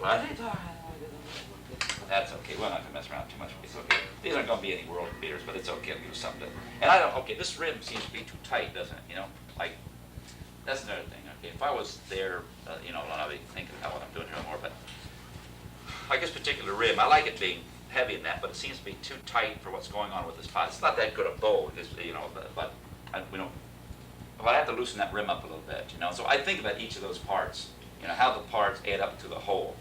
What are they talking about? That's okay. We're not going to mess around too much. It's okay. These aren't going to be any world beaters, but it's okay. I'll give you something to. And I don't. Okay, this rim seems to be too tight, doesn't it? You know, like that's another thing. Okay, if I was there, you know, I'll be thinking about what I'm doing here more. But like this particular rim, I like it being heavy in that, but it seems to be too tight for what's going on with this pot. It's not that good a bowl, you know, but we don't. Well, I have to loosen that rim up a little bit, you know. So I think about each of those parts, you know, how the parts add up to the whole.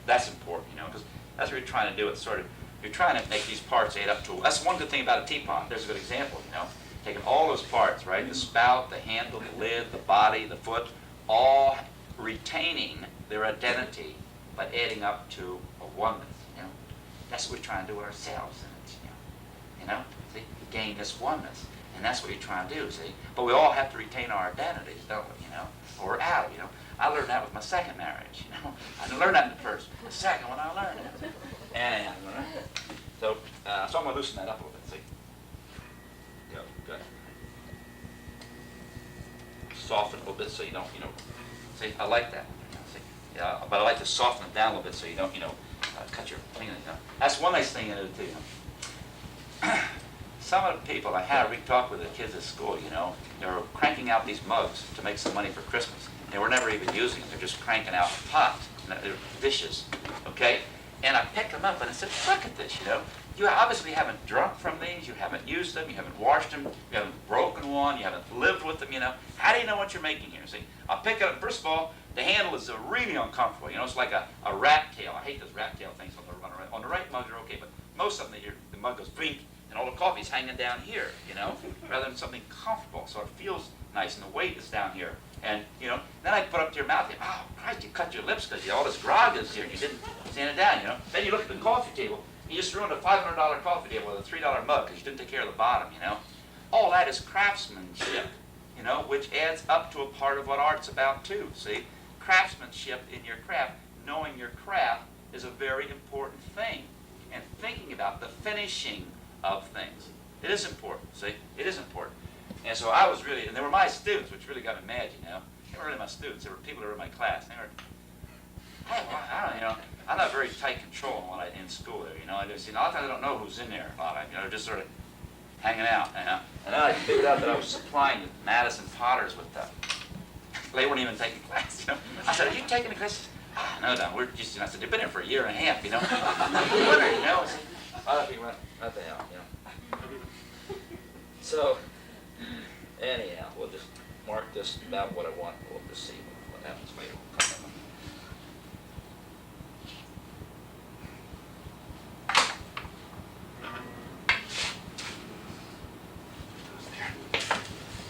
That's important, you know, because that's what you're trying to do. It's sort of, you're trying to make these parts add up to. That's one good thing about a teapot. There's a good example, you know, taking all those parts, right, the spout, the handle, the lid, the body, the foot, all retaining their identity, but adding up to a oneness, you know. That's what we're trying to do with ourselves, and it's, you know, see, gain this oneness. And that's what you're trying to do, see? But we all have to retain our identities, don't we, you know? Or we're out, you know? I learned that with my second marriage, you know? I didn't learn that in the first. The second one I learned it. And, so I'm going to loosen that up a little bit, see? Go, good. Soften a little bit so you don't, you know, see, I like that. See? Yeah, but I like to soften it down a little bit so you don't, you know, cut your finger, you know? That's one nice thing in it, too, you know? Some of the people, we talked with the kids at school, you know, they were cranking out these mugs to make some money for Christmas. They were never even using them. They're just cranking out pots, dishes, okay? And I picked them up and I said, look at this, you know. You obviously haven't drunk from these. You haven't used them. You haven't washed them. You haven't broken one. You haven't lived with them, you know. How do you know what you're making here? See, I'll pick it up. First of all, the handle is really uncomfortable. You know, it's like a rat tail. I hate those rat tail things on the right mug, they're okay, but most of them, the mug goes blink, and all the coffee's hanging down here, you know, rather than something comfortable, so it feels nice, and the weight is down here. And, you know, then I put up to your mouth, and, oh, Christ, you cut your lips because all this grog is here, and you didn't stand it down, you know. Then you look at the coffee table, you just ruined a $500 coffee table with a $3 mug because you didn't take care of the bottom, you know. All that is craftsmanship, you know, which adds up to a part of what art's about, too, see. Craftsmanship in your craft, knowing your craft is a very important thing. And thinking about the finishing of things. It is important, see? It is important. And so I was really, and they were my students, which really got me mad, you know. They weren't really my students, they were people that were in my class. They were, I don't, you know, I'm not very tight control in school there, you know. I just, you know, a lot of times I don't know who's in there, a lot of them, you know, just sort of hanging out, you know. And then I figured out that I was supplying Madison Potters with they weren't even taking class, you know. I said, are you taking the class? No, we're just, you know, I said, they've been here for a year and a half, you know. You know, what the hell, you know. So, anyhow, we'll just mark this about what I want. We'll just see what happens later.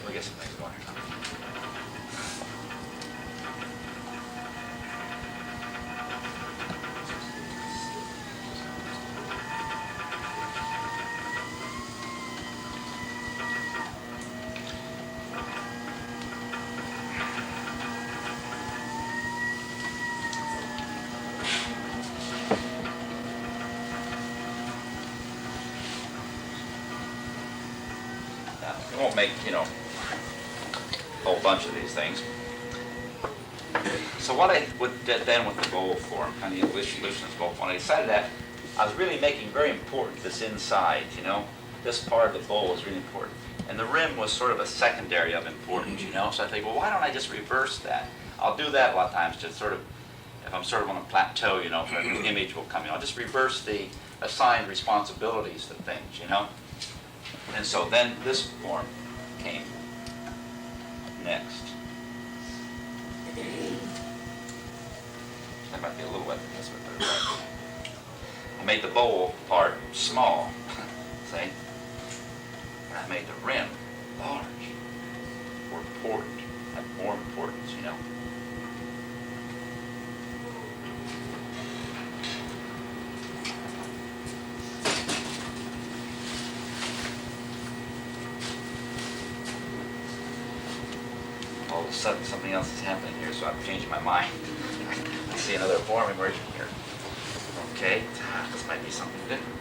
We'll get some things going here. We won't make, you know, a whole bunch of these things. So what I did then with the bowl form, kind of loosen this bowl form, I decided that I was really making very important this inside, you know. This part of the bowl was really important. And the rim was sort of a secondary of importance, you know. So I think, well, why don't I just reverse that? I'll do that a lot of times to sort of, if I'm sort of on a plateau, you know, a new image will come in. I'll just reverse the assigned responsibilities to things, you know. And so then this form came next. That might be a little wet for this one, but right. I made the bowl part small, see? And I made the rim large, more important, had more importance, you know. All of a sudden something else is happening here, so I'm changing my mind. I see another form emerging here. Okay, this might be something different.